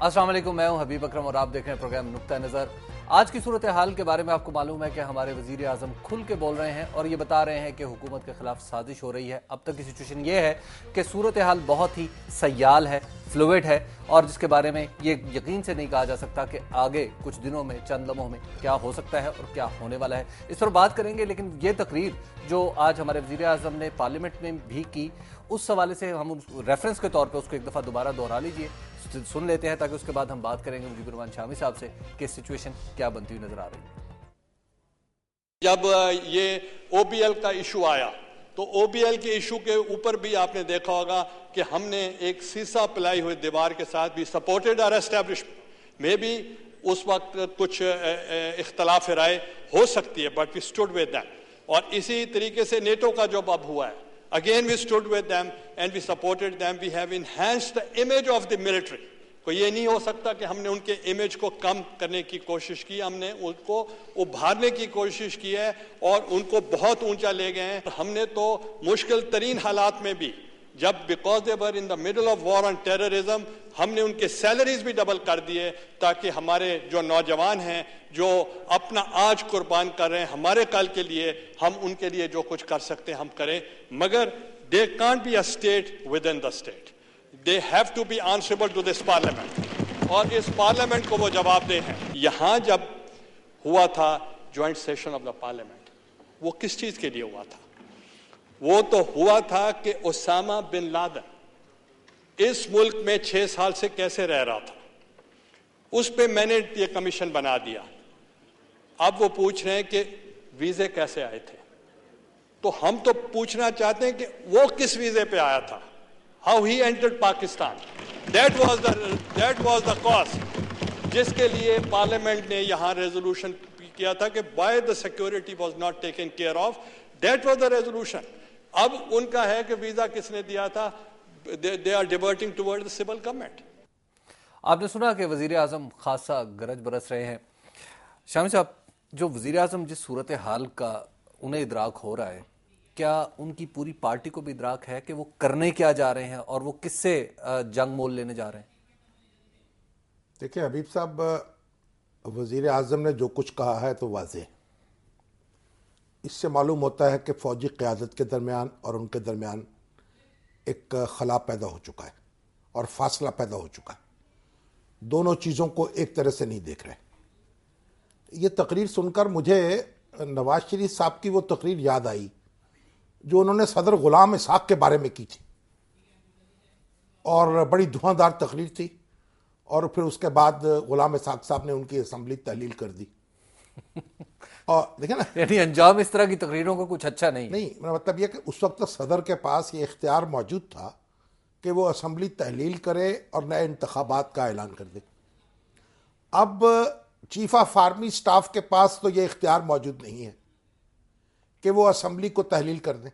अस्सलाम वालेकुम, मैं हूं हबीब अकरम और आप देख रहे हैं प्रोग्राम नुक्ता नज़र। आज की सूरत हाल के बारे में आपको मालूम है कि हमारे वजीर आज़म खुल के बोल रहे हैं और ये बता रहे हैं कि हुकूमत के खिलाफ साजिश हो रही है। अब तक की सिचुएशन ये है कि सूरत हाल बहुत ही सयाल है, फ्लूइड है और जिसके बारे में ये यकीन से नहीं कहा जा सकता कि आगे कुछ दिनों में, चंद लम्हों में क्या हो सकता है और क्या होने वाला है। इस पर बात करेंगे, लेकिन ये तकरीर जो आज हमारे वजीर आज़म ने पार्लियामेंट में भी की, उस हवाले से हम रेफरेंस के तौर पर उसको एक दफ़ा दोबारा दोहरा लीजिए, सुन लेते हैं, ताकि उसके बाद हम बात करेंगे मुजीबुर रहमान शामी साहब से कि सिचुएशन क्या बनती हुई नजर आ रही है। जब ये ओबीएल का इशू आया तो ओबीएल के इशू के ऊपर भी आपने देखा होगा कि हमने एक सीसा पिलाई हुई दीवार के साथ भी सपोर्टेड आर एस्टैब्लिशमेंट में भी उस वक्त कुछ इख्तलाफ राय हो सकती है, but we stood with them. और इसी तरीके से नेटो का जो अब हुआ है, again we stood with them and we supported them. We have enhanced the image of the military. कोई ये नहीं हो सकता कि हमने उनके इमेज को कम करने की कोशिश की, हमने उनको उभारने की कोशिश की है और उनको बहुत ऊंचा ले गए हैं। हमने तो मुश्किल तरीन हालात में भी, जब because they were in the middle of war on terrorism, हमने उनके सैलरीज भी डबल कर दिए ताकि हमारे जो नौजवान हैं जो अपना आज कुर्बान कर रहे हैं हमारे कल के लिए, हम उनके लिए जो कुछ कर सकते हैं हम करें। मगर they can't be a state within the state, they have to be answerable to this parliament और इस पार्लियामेंट को वो जवाबदेह हैं। यहां जब हुआ था joint session of the parliament, वो किस चीज के लिए हुआ था? वो तो हुआ था कि ओसामा बिन लादेन इस मुल्क में 6 साल से कैसे रह रहा था, उस पे मैंने ये कमीशन बना दिया। अब वो पूछ रहे हैं कि वीजे कैसे आए थे, तो हम तो पूछना चाहते हैं कि वो किस वीजे पे आया था, how he entered Pakistan, that was the cause जिसके लिए पार्लियामेंट ने यहां रेजोल्यूशन किया था कि by the security was not taken care of, that was the resolution. अब उनका है कि वीजा किसने दिया था, they are diverting toward the civil government. आपने सुना कि वजीर आजम खासा गरज बरस रहे हैं। शामी साहब, जो वजीर आजम जिस सूरत हाल का उन्हें इदराक हो रहा है, क्या उनकी पूरी पार्टी को भी इदराक है कि वो करने क्या जा रहे हैं और वो किससे जंग मोल लेने जा रहे हैं? देखिए हबीब साहब, वजीर आजम ने जो कुछ कहा है तो वाज़ेह, इससे मालूम होता है कि फौजी क़यादत के दरमियान और उनके दरमियान एक खला पैदा हो चुका है और फासला पैदा हो चुका है। दोनों चीज़ों को एक तरह से नहीं देख रहे। ये तकरीर सुनकर मुझे नवाज शरीफ साहब की वो तकरीर याद आई जो उन्होंने सदर गुलाम इसहाक के बारे में की थी, और बड़ी धुआंधार तकरीर थी, और फिर उसके बाद गुलाम इसहाक साहब ने उनकी असम्बली तहलील कर दी। और देखिए ना, यानी अंजाम इस तरह की तकरीरों को कुछ अच्छा नहीं। मेरा मतलब यह कि उस वक्त सदर के पास ये इख्तियार मौजूद था कि वो असम्बली तहलील करे और नए इंतखाबात का ऐलान कर दे। अब चीफ ऑफ आर्मी स्टाफ के पास तो ये इख्तियार मौजूद नहीं है कि वो असम्बली को तहलील कर दें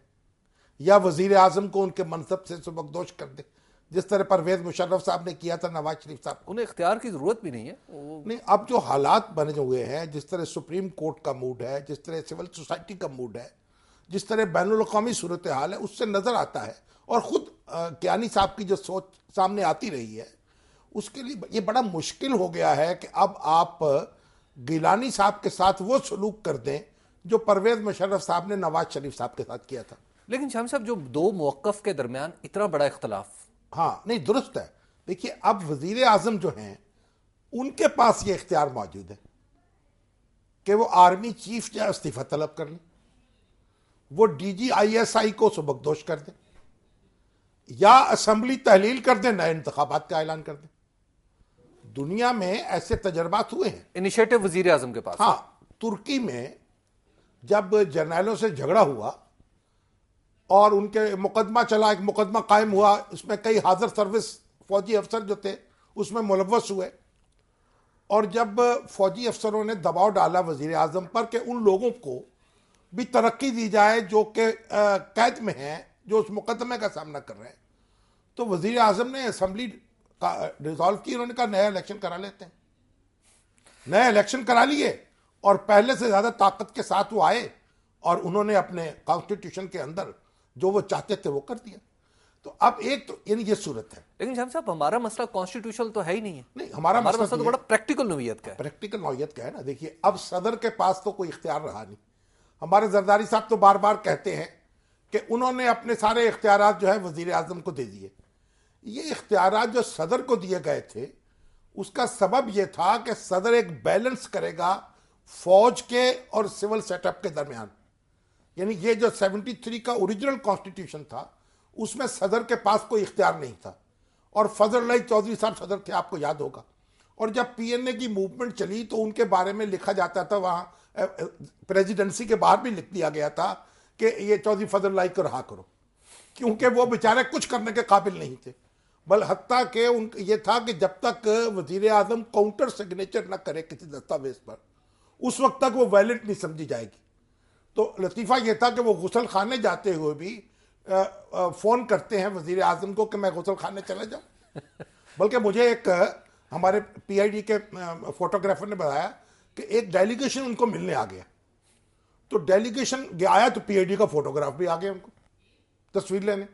या वजीर आजम को उनके मनसब से सुबकदोश कर दें, जिस तरह परवेज मुशर्रफ साहब ने किया था नवाज शरीफ साहब को। उन्हें इख्तियार की जरूरत भी नहीं है। नहीं, अब जो हालात बने हुए हैं, जिस तरह सुप्रीम कोर्ट का मूड है, जिस तरह सिविल सोसाइटी का मूड है, जिस तरह बैनुल अक़वामी सूरत हाल है, उससे नजर आता है, और खुद कियानी साहब की जो सोच सामने आती रही है, उसके लिए ये बड़ा मुश्किल हो गया है कि अब आप गिलानी साहब के साथ वो सलूक कर दें जो परवेज मुशर्रफ साहब ने नवाज शरीफ साहब के साथ किया था। लेकिन शाम साहब, जो दो मौक़िफ़ के दरमियान इतना बड़ा इख्तलाफ, हाँ नहीं, दुरुस्त है। देखिए, अब वजीर आजम जो हैं उनके पास ये इख्तियार मौजूद है कि वो आर्मी चीफ या इस्तीफा तलब कर लें, वो DGISI को सुबकदोश कर दें, या असम्बली तहलील कर दें, नए इंतखाबात का ऐलान कर दें। दुनिया में ऐसे तजर्बात हुए हैं। इनिशिएटिव वजीर आजम के पास। हाँ, तुर्की में जब जर्नैलों से झगड़ा हुआ और उनके मुकदमा चला, एक मुकदमा कायम हुआ, उसमें कई हाजिर सर्विस फौजी अफसर जो थे उसमें मुलव्वस हुए, और जब फौजी अफसरों ने दबाव डाला वजीर आजम पर कि उन लोगों को भी तरक्की दी जाए जो कि कैद में हैं, जो उस मुकदमे का सामना कर रहे हैं, तो वजीर आजम ने असम्बली का रिजॉल्व की, उन्होंने कहा नया इलेक्शन करा लेते हैं। नया इलेक्शन करा लिए और पहले से ज़्यादा ताकत के साथ वो आए और उन्होंने अपने कॉन्स्टिट्यूशन के अंदर जो वो चाहते थे वो कर दिया। तो अब एक तो यानी ये सूरत है। लेकिन जहां साहब हमारा मसला कॉन्स्टिट्यूशनल तो है ही नहीं है। नहीं, हमारा मसला मसला तो बड़ा प्रैक्टिकल नौइयत का है। प्रैक्टिकल नौइयत का है ना। देखिए, अब सदर के पास तो कोई इख्तियार रहा नहीं। हमारे जरदारी साहब तो बार बार कहते हैं कि उन्होंने अपने सारे इख्तियारात जो है वजीर आजम को दे दिए। ये इख्तियारात जो सदर को दिए गए थे, उसका सबब यह था कि सदर एक बैलेंस करेगा फौज के और सिविल सेटअप के दरमियान। यानी ये जो 73 का ओरिजिनल कॉन्स्टिट्यूशन था, उसमें सदर के पास कोई इख्तियार नहीं था। और फजल चौधरी साहब सदर थे, आपको याद होगा। और जब पीएनए की मूवमेंट चली तो उनके बारे में लिखा जाता था, वहाँ प्रेसिडेंसी के बाहर भी लिख दिया गया था कि ये चौधरी फजल को रहा करो, क्योंकि वो बेचारे कुछ करने के काबिल नहीं थे। बल हत्ता के उन ये था कि जब तक वजीर आजम काउंटर सिग्नेचर न करे किसी दस्तावेज पर, उस वक्त तक वो वैलिड नहीं समझी जाएगी। तो लतीफ़ा यह था कि वो गुसल खाने जाते हुए भी फ़ोन करते हैं वजीर आजम को कि मैं गुसल खाने चला जाऊँ। बल्कि मुझे एक हमारे पीआईडी के फोटोग्राफर ने बताया कि एक डेलीगेशन उनको मिलने आ गया। तो डेलीगेशन आया तो पीआईडी का फोटोग्राफ भी आ गया उनको तस्वीर लेने।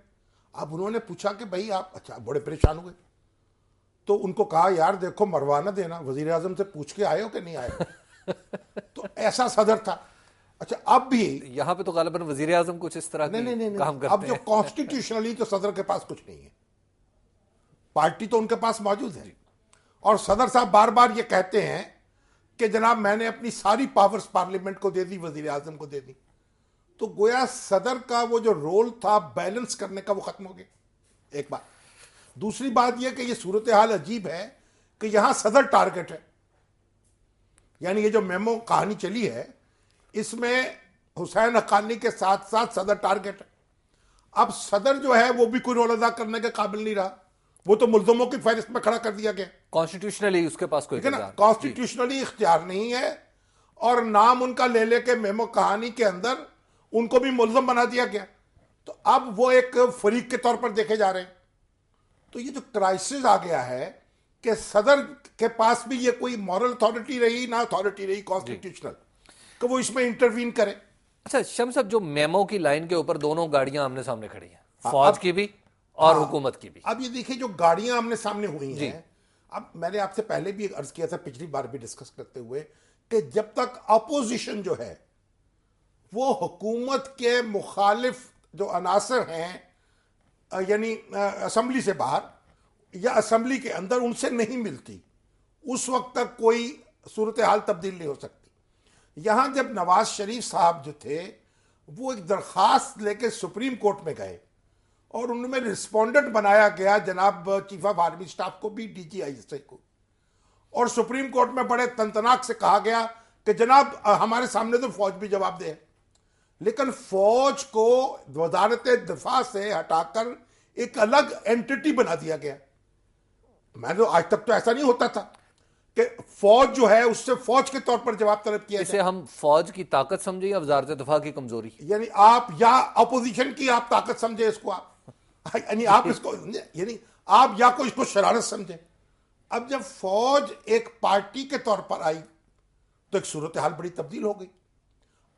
अब उन्होंने पूछा कि भाई आप, अच्छा, बड़े परेशान हुए। तो उनको कहा, यार देखो, मरवा ना देना, वजीर आजम से पूछ के आए हो कि नहीं आए हो। तो ऐसा सदर था। अच्छा, अब भी यहां पे तो गालिबन वजीर आजम कुछ इस तरह नहीं, काम करते अब जो कॉन्स्टिट्यूशनली तो सदर के पास कुछ नहीं है, पार्टी तो उनके पास मौजूद है। और सदर साहब बार बार ये कहते हैं कि जनाब मैंने अपनी सारी पावर्स पार्लियामेंट को दे दी, वजीर आजम को दे दी। तो गोया सदर का वो जो रोल था बैलेंस करने का, वो खत्म हो गया, एक बात। दूसरी बात यह कि ये सूरत हाल अजीब है कि यहां सदर टारगेट है। यानी ये जो मेमो कहानी चली है, इसमें हुसैन हक्कानी के साथ साथ सदर टारगेट है। अब सदर जो है वो भी कोई रोल अदा करने के काबिल नहीं रहा, वो तो मुल्जमों की फहरिस्त में खड़ा कर दिया गया। कॉन्स्टिट्यूशनली उसके पास कोई कॉन्स्टिट्यूशनली इख्तियार नहीं है, और नाम उनका ले लेके मेमो कहानी के अंदर उनको भी मुल्जम बना दिया गया। तो अब वो एक फरीक के तौर पर देखे जा रहे हैं। तो ये जो क्राइसिस आ गया है कि सदर के पास भी ये कोई मॉरल अथॉरिटी रही ना अथॉरिटी रही कॉन्स्टिट्यूशनल कि वो इसमें इंटरवीन करे। अच्छा शम्स साहब, जो मेमो की लाइन के ऊपर दोनों गाड़ियां आमने सामने खड़ी हैं, फौज की भी और हुकूमत की भी। अब ये देखिए, जो गाड़ियां आमने सामने हुई हैं, अब मैंने आपसे पहले भी अर्ज किया था, पिछली बार भी डिस्कस करते हुए, कि जब तक अपोजिशन जो है वो हुकूमत के मुखालिफ जो अनासर हैं, यानी असम्बली से बाहर या असम्बली के अंदर, उनसे नहीं मिलती, उस वक्त तक कोई सूरत हाल तब्दील नहीं हो सकती। यहां जब नवाज शरीफ साहब जो थे वो एक दरखास्त लेके सुप्रीम कोर्ट में गए और उनमें रिस्पोंडेंट बनाया गया जनाब चीफ ऑफ आर्मी स्टाफ को भी, DGI को, और सुप्रीम कोर्ट में बड़े तंतनाक से कहा गया कि जनाब हमारे सामने तो फौज भी जवाब दे, लेकिन फौज को वजारत दिफा से हटाकर एक अलग एंटिटी बना दिया गया। मैं तो आज तक तो ऐसा नहीं होता था कि फौज जो है उससे फौज के तौर पर जवाब तलब किया। इसे हम फौज की ताकत समझे या वजारत दिफा की कमजोरी? यानी आप या अपोजिशन की आप ताकत समझे इसको, आप यानी आप इसको, यानी आप या को इसको शरारत समझे। अब जब फौज एक पार्टी के तौर पर आई तो एक सूरत हाल बड़ी तब्दील हो गई।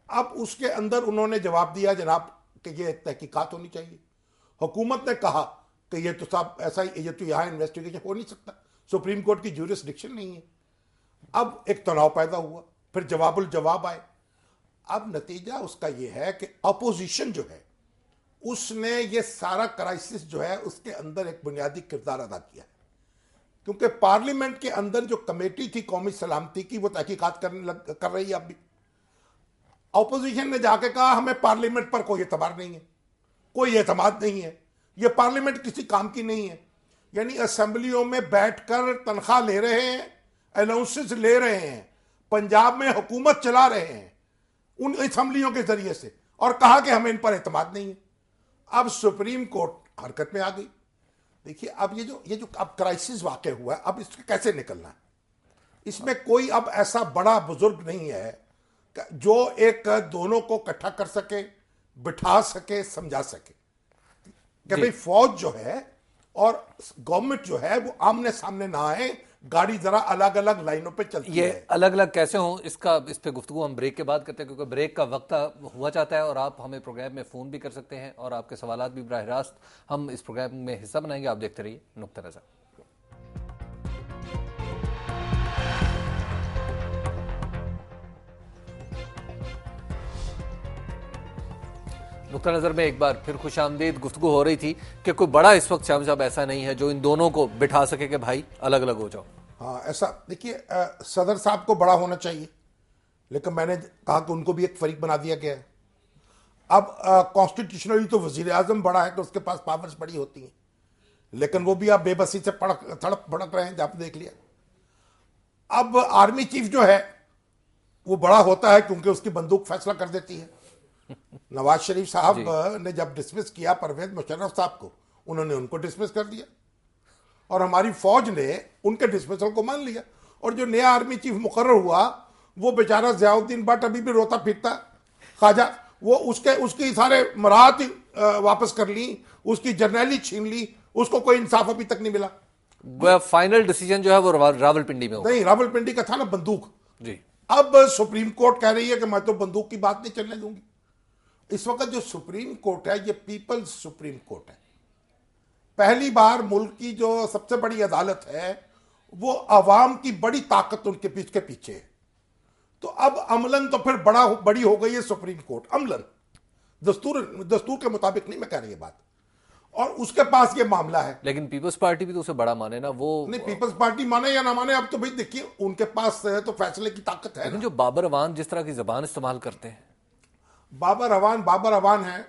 अब उसके अंदर उन्होंने जवाब दिया जनाब कि ये तहकीकात होनी चाहिए। हुकूमत ने कहा कि ये तो साहब ऐसा ही, ये तो यहाँ इन्वेस्टिगेशन हो नहीं सकता, सुप्रीम कोर्ट की ज्यूरिसडिक्शन नहीं है। अब एक तनाव पैदा हुआ, फिर जवाबुल जवाब आए। अब नतीजा उसका ये है कि अपोजिशन जो है उसने ये सारा क्राइसिस जो है उसके अंदर एक बुनियादी किरदार अदा किया है, क्योंकि पार्लियामेंट के अंदर जो कमेटी थी कौमी सलामती की, वो तहकीकात कर रही है। अब भी अपोजिशन ने जाके कहा हमें पार्लियामेंट पर कोई एतबार नहीं है, कोई एतमाद नहीं है, ये पार्लियामेंट किसी काम की नहीं है। यानी असेंबलियों में बैठकर तनख्वाह ले रहे हैं, अलाउंसेस ले रहे हैं, पंजाब में हुकूमत चला रहे हैं उन असेंबलियों के जरिए से, और कहा कि हमें इन पर एतमाद नहीं है। अब सुप्रीम कोर्ट हरकत में आ गई। देखिए, अब ये जो अब क्राइसिस वाक़ हुआ है, अब इससे कैसे निकलना है, इसमें कोई अब ऐसा बड़ा बुजुर्ग नहीं है जो एक दोनों को इकट्ठा कर सके, बिठा सके, समझा सके कि भाई फौज जो है और गवर्नमेंट जो है वो आमने सामने ना आए, गाड़ी जरा अलग अलग लाइनों पे चलती ये है। अलग अलग कैसे हों, इस पे गुफ्तगू हम ब्रेक के बाद करते हैं, क्योंकि ब्रेक का वक्त हुआ चाहता है और आप हमें प्रोग्राम में फ़ोन भी कर सकते हैं और आपके सवालात भी बराह रास्त हम इस प्रोग्राम में हिस्सा बनाएंगे। आप देखते रहिए नुक्ता नज़र। नुक्ता नज़र में एक बार फिर खुशामदीद। गुफ्तगू हो रही थी कि कोई बड़ा इस वक्त शाम साहब ऐसा नहीं है जो इन दोनों को बिठा सके कि भाई अलग अलग हो जाओ। हाँ, ऐसा देखिए, सदर साहब को बड़ा होना चाहिए, लेकिन मैंने कहा कि उनको भी एक फरीक बना दिया गया है। अब कॉन्स्टिट्यूशनली तो वजीर आजम बड़ा है तो उसके पास पावर्स बड़ी होती हैं, लेकिन वो भी आप बेबसी से तड़प भड़क रहे हैं, आप देख लिया। अब आर्मी चीफ जो है वो बड़ा होता है क्योंकि उसकी बंदूक फैसला कर देती है। नवाज शरीफ साहब ने जब डिसमिस किया परवेज मुशर्रफ साहब को, उन्होंने उनको डिसमिस कर दिया और हमारी फौज ने उनके डिसमिसल को मान लिया। और जो नया आर्मी चीफ मुकर्रर हुआ वो बेचारा ज़ियाउद्दीन भट्ट अभी भी रोता फिरता ख्वाजा, वो उसकी सारे मराहत वापस कर ली, उसकी जर्नैली छीन ली, उसको कोई इंसाफ अभी तक नहीं मिला। फाइनल डिसीजन जो है वो रावलपिंडी में होगा। नहीं, रावलपिंडी का था ना बंदूक जी। अब सुप्रीम कोर्ट कह रही है कि मैं तो बंदूक की बात नहीं चलने दूंगी। इस वक्त जो सुप्रीम कोर्ट है ये पीपल्स सुप्रीम कोर्ट है। पहली बार मुल्क की जो सबसे बड़ी अदालत है वो अवाम की बड़ी ताकत उनके पीछे है। तो अब अमलन तो फिर बड़ी हो गई है सुप्रीम कोर्ट, अमलन दस्तूर के मुताबिक नहीं मैं कह रही है बात, और उसके पास ये मामला है। लेकिन पीपल्स पार्टी भी तो उसे बड़ा माने ना। वो नहीं, पीपल्स पार्टी माने या ना माने, अब तो भाई देखिए उनके पास तो फैसले की ताकत है। लेकिन जो बाबर अवान जिस तरह की जबान इस्तेमाल करते हैं, बाबर अवान है,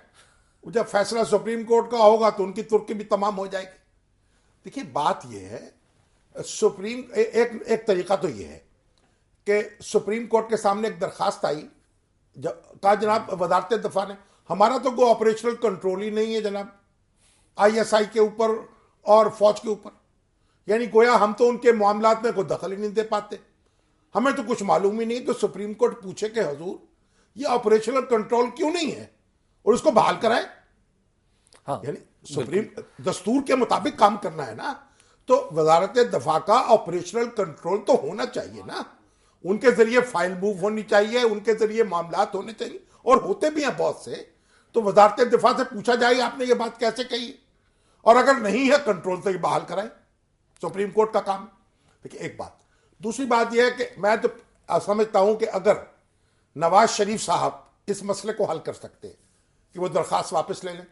जब फैसला सुप्रीम कोर्ट का होगा तो उनकी तुर्की भी तमाम हो जाएगी। देखिए बात यह है, एक तरीका तो यह है कि सुप्रीम कोर्ट के सामने एक दरखास्त आई, कहा जनाब वजारत दफा ने, हमारा तो कोई ऑपरेशनल कंट्रोल ही नहीं है जनाब ISI के ऊपर और फौज के ऊपर, यानी गोया हम तो उनके मामलात में कोई दखल ही नहीं दे पाते, हमें तो कुछ मालूम ही नहीं। तो सुप्रीम कोर्ट पूछे कि हुजूर ये ऑपरेशनल कंट्रोल क्यों नहीं है और उसको बहाल कराए। हाँ, यानी सुप्रीम दस्तूर के मुताबिक काम करना है ना, तो वजारत दफा का ऑपरेशनल कंट्रोल तो होना चाहिए ना, उनके जरिए फाइल मूव होनी चाहिए, उनके जरिए मामलात होने चाहिए, और होते भी हैं बहुत से। तो वजारत दफा से पूछा जाए आपने ये बात कैसे कही, और अगर नहीं है कंट्रोल तो ये बहाल कराए, सुप्रीम कोर्ट का काम। देखिए एक बात। दूसरी बात यह है कि मैं तो समझता हूं कि अगर नवाज शरीफ साहब इस मसले को हल कर सकते हैं कि वो दरखास्त वापस ले लें,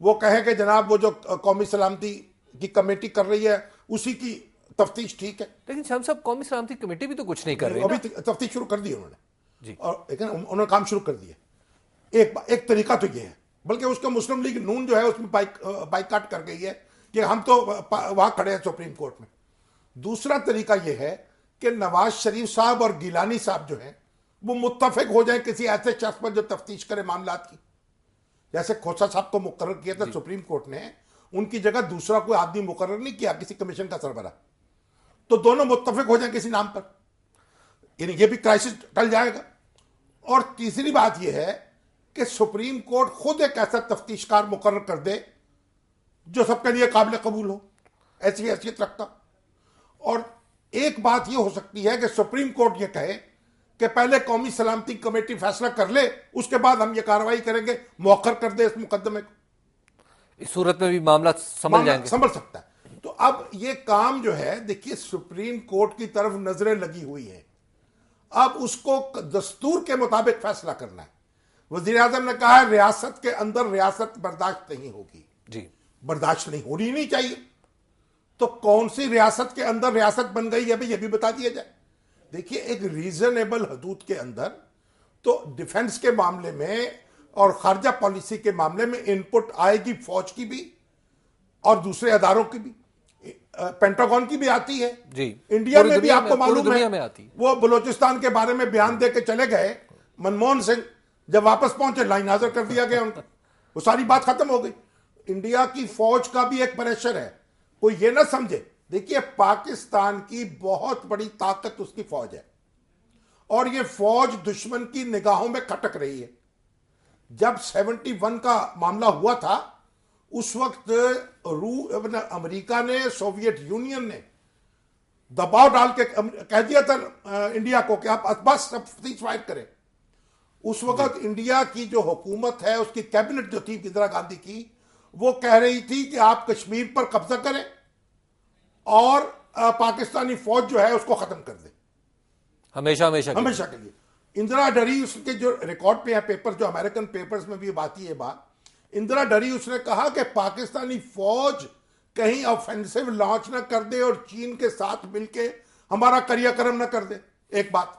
वो कहें कि जनाब वो जो कौमी सलामती की कमेटी कर रही है उसी की तफ्तीश ठीक है। लेकिन शाम साहब कौमी सलामती कमेटी भी तो कुछ नहीं कर रही अभी ना। तफ्तीश शुरू कर दी उन्होंने जी। और लेकिन उन्होंने काम शुरू कर दिया। एक तरीका तो ये है, बल्कि उसका मुस्लिम लीग नून जो है उसमें बाइकाट कर गई है कि हम तो वहां खड़े हैं सुप्रीम कोर्ट में। दूसरा तरीका यह है कि नवाज शरीफ साहब और गिलानी साहब जो हैं वो मुत्तफिक हो जाए किसी ऐसे शख्स पर जो तफ्तीश करे मामलात की, जैसे खोसा साहब को मुकर्रर किया था सुप्रीम कोर्ट ने, उनकी जगह दूसरा कोई आदमी मुकर्रर नहीं किया, किसी कमीशन का सरबरा, तो दोनों मुत्तफिक हो जाए किसी नाम पर, यानी ये भी क्राइसिस टल जाएगा। और तीसरी बात यह है कि सुप्रीम कोर्ट खुद एक ऐसा तफ्तीशकार मुकर्रर कर दे जो सबके लिए काबिल कबूल हो, ऐसी हैसियत रखता। और एक बात यह हो सकती है कि सुप्रीम कोर्ट यह कहे कि पहले कौमी सलामती कमेटी फैसला कर ले, उसके बाद हम ये कार्रवाई करेंगे, मौखर कर दे इस मुकदमे को। इस सूरत में भी मामला संभल सकता है। तो अब ये काम जो है, देखिए सुप्रीम कोर्ट की तरफ नजरें लगी हुई हैं, अब उसको दस्तूर के मुताबिक फैसला करना है। वजीर आजम ने कहा है रियासत के अंदर रियासत बर्दाश्त नहीं होगी जी, बर्दाश्त नहीं होनी नहीं चाहिए। तो कौन सी रियासत के अंदर रियासत बन गई है ये भी बता दिया जाए। देखिए एक रीजनेबल हदूद के अंदर तो डिफेंस के मामले में और खारजा पॉलिसी के मामले में इनपुट आएगी फौज की भी और दूसरे अदारों की भी, पेंटागन की भी आती है जी। इंडिया में भी आपको मालूम है में आती। वो बलूचिस्तान के बारे में बयान दे के चले गए मनमोहन सिंह, जब वापस पहुंचे लाइन हाजिर कर दिया गया उनको, वो सारी बात खत्म हो गई। इंडिया की फौज का भी एक प्रेशर है, कोई ये ना समझे। देखिए पाकिस्तान की बहुत बड़ी ताकत उसकी फौज है और ये फौज दुश्मन की निगाहों में खटक रही है। जब 71 का मामला हुआ था उस वक्त अमेरिका ने, सोवियत यूनियन ने दबाव डाल के कह दिया था इंडिया को कि आप बस सब सीज फायर करें। उस वक्त इंडिया की जो हुकूमत है, उसकी कैबिनेट जो थी इंदिरा गांधी की, वो कह रही थी कि आप कश्मीर पर कब्जा करें और पाकिस्तानी फौज जो है उसको खत्म कर दे हमेशा हमेशा हमेशा के लिए। इंदिरा डरी, उसके जो रिकॉर्ड पे है पेपर, जो अमेरिकन पेपर्स में भी आती है बात, इंदिरा डरी उसने कहा कि पाकिस्तानी फौज कहीं ऑफेंसिव लॉन्च ना कर दे और चीन के साथ मिलके हमारा क्रियाक्रम ना कर दे, एक बात।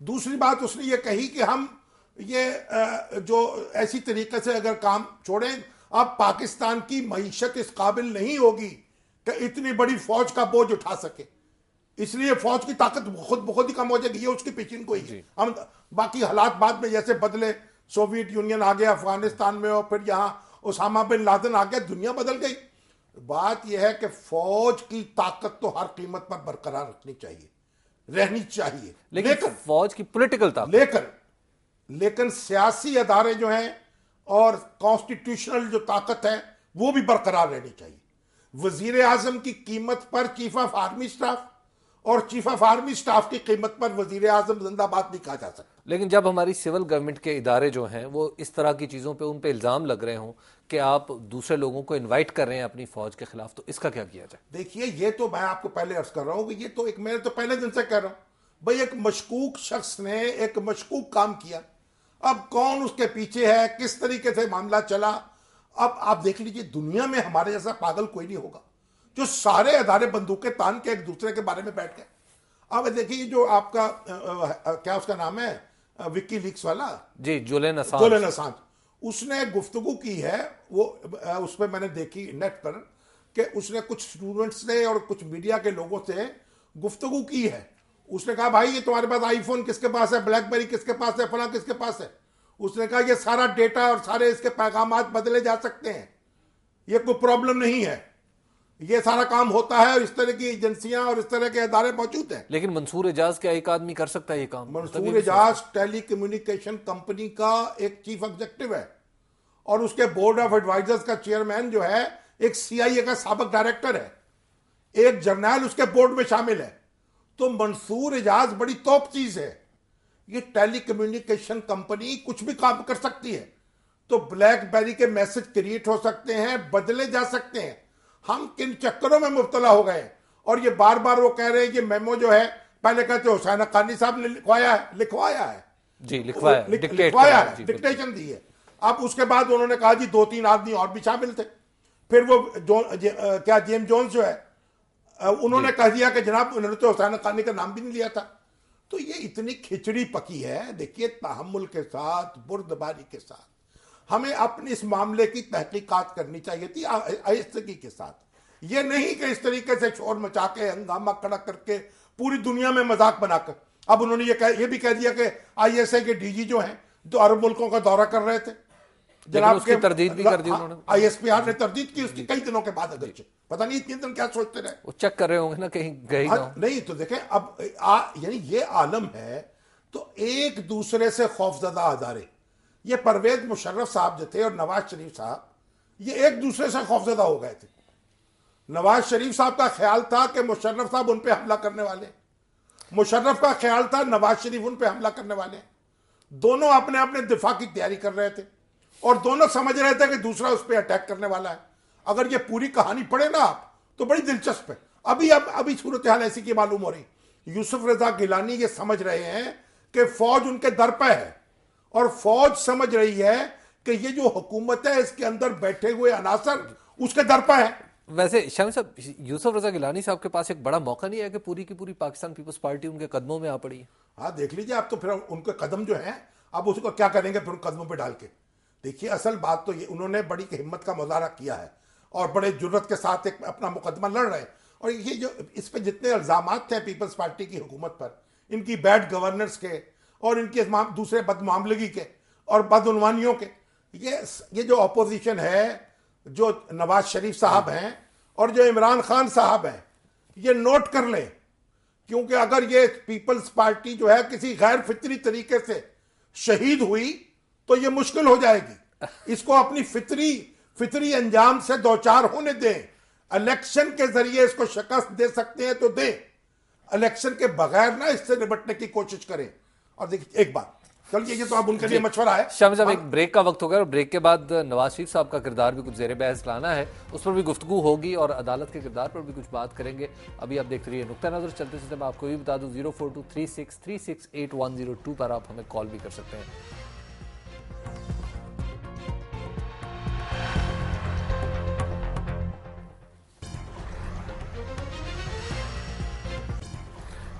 दूसरी बात उसने ये कही कि हम ये जो ऐसी तरीके से अगर काम छोड़ें, अब पाकिस्तान की मईशत इस काबिल नहीं होगी कि इतनी बड़ी फौज का बोझ उठा सके, इसलिए फौज की ताकत खुद ही कम हो जाएगी। ये उसकी पेशिन को ही हम बाकी हालात बाद में जैसे बदले, सोवियत यूनियन आ गया अफगानिस्तान में और फिर यहाँ ओसामा बिन लादेन आ गया, दुनिया बदल गई। बात यह है कि फौज की ताकत तो हर कीमत पर बरकरार रखनी चाहिए, रहनी चाहिए, लेकिन फौज की पॉलिटिकल ताकत लेकिन सियासी अदारे जो हैं और कॉन्स्टिट्यूशनल जो ताकत है वो भी बरकरार रहनी चाहिए। वजीर आजम की कीमत पर चीफ ऑफ आर्मी स्टाफ और चीफ ऑफ आर्मी स्टाफ की कीमत पर वजीर आजम जिंदाबाद नहीं कहा जा सकता। लेकिन जब हमारी सिविल गवर्नमेंट के इदारे जो हैं वो इस तरह की चीज़ों पे उन पे इल्ज़ाम लग रहे हों कि आप दूसरे लोगों को इनवाइट कर रहे हैं अपनी फौज के खिलाफ, तो इसका क्या किया जाए? देखिए, ये तो मैं आपको पहले अर्ज कर रहा हूं कि ये तो एक, मैंने तो पहले दिन से कह रहा हूं भाई, एक मशकूक शख्स ने एक मशकूक काम किया, अब कौन उसके पीछे है, किस तरीके से मामला चला, अब आप देख लीजिए, दुनिया में हमारे जैसा पागल कोई नहीं होगा जो सारे अदारे बंदूकें तान के एक दूसरे के बारे में बैठ गए। अब देखिए जो आपका क्या उसका नाम है, विकी लीक्स वाला जी, जुलियन असांज, उसने गुफ्तगू की है, वो उस पर मैंने देखी नेट पर कि उसने कुछ स्टूडेंट्स ने और कुछ मीडिया के लोगों से गुफ्तगू की है। उसने कहा भाई ये तुम्हारे पास आईफोन किसके पास है, ब्लैकबेरी किसके पास है, फला किसके पास है। उसने कहा ये सारा डेटा और सारे इसके पैगामात बदले जा सकते हैं, ये कोई प्रॉब्लम नहीं है, ये सारा काम होता है और इस तरह की एजेंसियां और इस तरह के अदारे मौजूद हैं। लेकिन मंसूर एजाज क्या एक आदमी कर सकता है ये काम? Mansoor Ijaz telecommunication company का एक चीफ एग्जीक्यूटिव है और उसके बोर्ड ऑफ एडवाइजर्स का चेयरमैन जो है एक CIA का साबिक डायरेक्टर है, एक जर्नल उसके बोर्ड में शामिल है। तो मंसूर एजाज बड़ी तोप चीज है। ये टेली कम्युनिकेशन कंपनी कुछ भी काम कर सकती है, तो ब्लैकबेरी के मैसेज क्रिएट हो सकते हैं, बदले जा सकते हैं। हम किन चक्करों में मुब्तला हो गए, और ये बार बार वो कह रहे हैं कि मेमो जो है, पहले कहते हुसैन हक्कानी साहब ने लिखवाया है जी, लिखवाया है, डिक्टेशन दी है। अब उसके बाद उन्होंने कहा जी 2-3 आदमी और भी शामिल थे, फिर वो क्या जेम्स जोन्स जो है उन्होंने कह दिया कि जनाब उन्होंने तो हुसैन हक्कानी का नाम भी नहीं लिया था। तो ये इतनी खिचड़ी पकी है। देखिए, तहम्मुल के साथ, बुर्दबारी के साथ हमें अपने इस मामले की तहकीकात करनी चाहिए थी आहिस्तगी के साथ। ये नहीं कि इस तरीके से शोर मचा के, हंगामा खड़ा करके, पूरी दुनिया में मजाक बनाकर। अब उन्होंने ये भी कह दिया कि ISI के DG जो हैं, जो अरब मुल्कों का दौरा कर रहे थे, जनाब उसकी तरदीद भी कर दी उन्होंने। ISPR ने तरदीद की उसकी कई दिनों के बाद, अगर पता नहीं इतने दिन क्या सोचते रहे, वो चेक कर रहे होंगे ना कहीं गए नहीं। तो देखें, अब यानी ये आलम है, तो एक दूसरे से खौफजदा अदारे, ये परवेज मुशर्रफ साहब जो थे और नवाज शरीफ साहब, ये एक दूसरे से खौफजदा हो गए थे। नवाज शरीफ साहब का ख्याल था कि मुशर्रफ साहब उन पे हमला करने वाले, मुशर्रफ का ख्याल था नवाज शरीफ उन पे हमला करने वाले। दोनों अपने अपने दिफा की तैयारी कर रहे थे और दोनों समझ रहे थे कि दूसरा उस पर अटैक करने वाला है। अगर ये पूरी कहानी पढ़े ना आप, तो बड़ी दिलचस्प है। अभी सूरत हाल ऐसी की मालूम हो रही, यूसुफ रजा गिलानी ये समझ रहे हैं कि फौज उनके दर पे है, और फौज समझ रही है कि ये जो हुकूमत है इसके अंदर बैठे हुए अनासर उसके दर पे है। वैसे शामी साहब, यूसुफ रजा गिलानी साहब के पास एक बड़ा मौका नहीं है कि पूरी की पूरी पाकिस्तान पीपल्स पार्टी उनके कदमों में आ पड़ी है? हाँ, देख लीजिए आप, तो फिर उनके कदम जो है, अब उसको क्या करेंगे फिर उन कदमों पे डाल के। देखिए, असल बात तो ये, उन्होंने बड़ी हिम्मत का मुजाहरा किया है और बड़े जुर्रत के साथ एक अपना मुकदमा लड़ रहे हैं। और ये जो इस पे जितने इल्जामात थे पीपल्स पार्टी की हुकूमत पर, इनकी बैड गवर्नेंस के और इनके दूसरे बदमामलगी के और बदउनवानियों के, ये जो अपोजिशन है, जो नवाज शरीफ साहब हैं और जो इमरान खान साहब हैं, ये नोट कर लें, क्योंकि अगर ये पीपल्स पार्टी जो है किसी गैर फितरी तरीके से शहीद हुई तो ये मुश्किल हो जाएगी। इसको अपनी फितरी अंजाम से दो चार होने दें, इलेक्शन के जरिए इसको शिकस्त दे सकते हैं तो दें, इलेक्शन के बगैर ना इससे निपटने की कोशिश करें। और देखिए एक बात, चलिए ये तो अब उनके लिए मशवरा है। शाम साहब, एक ब्रेक का वक्त होगा और ब्रेक के बाद नवाज शरीफ साहब का किरदार भी कुछ जेर बहस लाना है, उस पर भी गुफ्तगू होगी और अदालत के किरदार पर भी कुछ बात करेंगे। अभी आप देखते रहिए नुक्ता नजर। चलते चलते मैं आपको ये बता दूं 04236368 पर आप हमें कॉल भी कर सकते हैं।